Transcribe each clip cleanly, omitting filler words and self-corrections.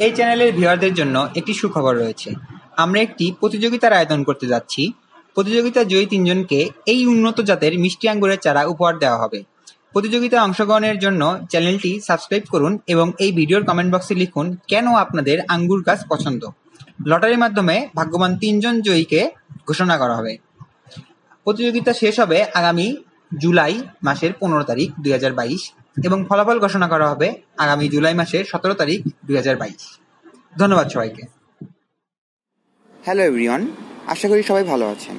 এই চ্যানেলের ভিউয়ারদের জন্য একটি সুখবর রয়েছে। আমরা একটি প্রতিযোগিতার আয়োজন করতে যাচ্ছি। প্রতিযোগিতার জয়ী ৩ জনকে এই উন্নত জাতের মিষ্টি আঙ্গুরের চারা উপহার দেওয়া হবে। প্রতিযোগিতায় অংশগ্রহণের জন্য চ্যানেলটি সাবস্ক্রাইব করুন এবং এই ভিডিওর কমেন্ট বক্সে লিখুন কেন আপনাদের আঙ্গুর গাছ পছন্দ। লটারির মাধ্যমে ভাগ্যবান ৩ জন জয়ীকে ঘোষণা করা হবে। প্রতিযোগিতা শেষ হবে আগামী জুলাই মাসের ১৫ তারিখ ২০২২ এবং ফলাফল ঘোষণা করা হবে আগামী জুলাই মাসের ১৭ তারিখ ২০২২। ধন্যবাদ সবাইকে। হ্যালো এভরিওয়ান, আশা করি সবাই ভালো আছেন।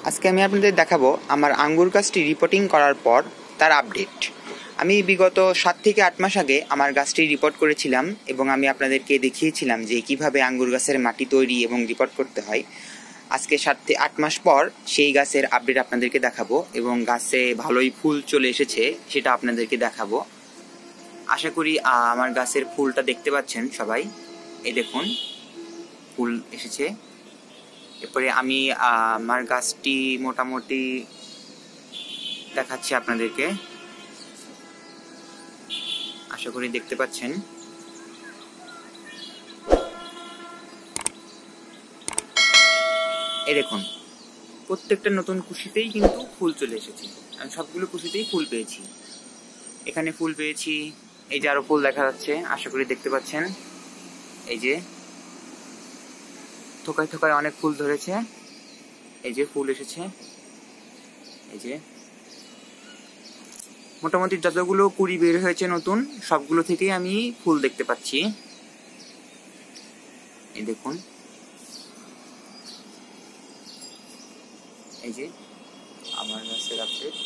আজকে আমি আপনাদের দেখাবো আমার আঙ্গুর গাছটি রিপোর্টিং করার পর তার আপডেট। আমি বিগত ৭ থেকে ৮ মাস আগে আমার গাছটি রিপোর্ট করেছিলাম এবং আমি আপনাদেরকে দেখিয়েছিলাম যে কিভাবে আঙ্গুর গাছের মাটি তৈরি এবং রিপোর্ট করতে হয়। আজকে ৭ থেকে ৮ মাস পর সেই গাছের আপডেট আপনাদেরকে দেখাবো এবং গাছে ভালোই ফুল চলে এসেছে সেটা আপনাদেরকে দেখাবো। আশা করি আমার গাছের ফুলটা দেখতে পাচ্ছেন সবাই। এই দেখুন ফুল এসেছে। এরপরে আমি আমার গাছটি মোটামুটি দেখাচ্ছি আপনাদেরকে। আশা করি দেখতে পাচ্ছেন। এই দেখুন প্রত্যেকটা নতুন কুশিতেই কিন্তু ফুল চলে এসেছে। আমি সবগুলো কুশিতেই ফুল পেয়েছি। এখানে ফুল পেয়েছি, এই যে আরো ফুল দেখা যাচ্ছে, আশা করি দেখতে পাচ্ছেন। এই যে থোকায় থোকায় অনেক ফুল ধরেছে, এই যে ফুল এসেছে। এই যে মোটামুটি যতগুলো কুড়ি বের হয়েছে নতুন, সবগুলো থেকেই আমি ফুল দেখতে পাচ্ছি। এই দেখুন, এই যে আমার গাছের আপডেট।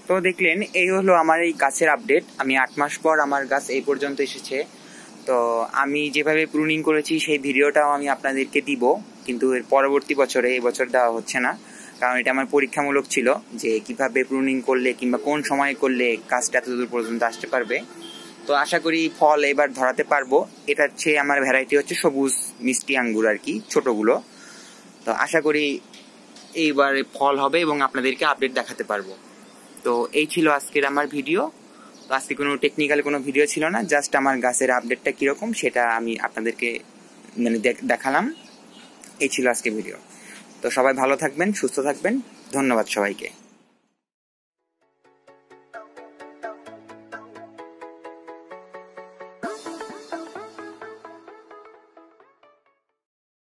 তো দেখলেন এই হলো আমার এই গাছের আপডেট। আমি ৮ মাস পর আমার গাছ এই পর্যন্ত এসেছে। তো আমি যেভাবে প্রুনিং করেছি সেই ভিডিওটাও আমি আপনাদেরকে দিব, কিন্তু এর পরবর্তী বছরে, এই বছর দেওয়া হচ্ছে না, কারণ এটা আমার পরীক্ষামূলক ছিল যে কিভাবে প্রুনিং করলে কিংবা কোন সময় করলে গাছটা এত দূর পর্যন্ত আসতে পারবে। তো আশা করি ফল এবার ধরাতে পারবো। এটা হচ্ছে আমার ভ্যারাইটি হচ্ছে সবুজ মিষ্টি আঙ্গুর আর কি, ছোটগুলো। তো আশা করি এইবার ফল হবে এবং আপনাদেরকে আপডেট দেখাতে পারবো। তো এই ছিল আজকের আমার ভিডিও। তো আজকে কোনো টেকনিক্যাল কোনো ভিডিও ছিল না, জাস্ট আমার গাছের আপডেটটা কীরকম সেটা আমি আপনাদেরকে মানে দেখালাম। এই ছিল আজকে ভিডিও। তো সবাই ভালো থাকবেন, সুস্থ থাকবেন। ধন্যবাদ সবাইকে।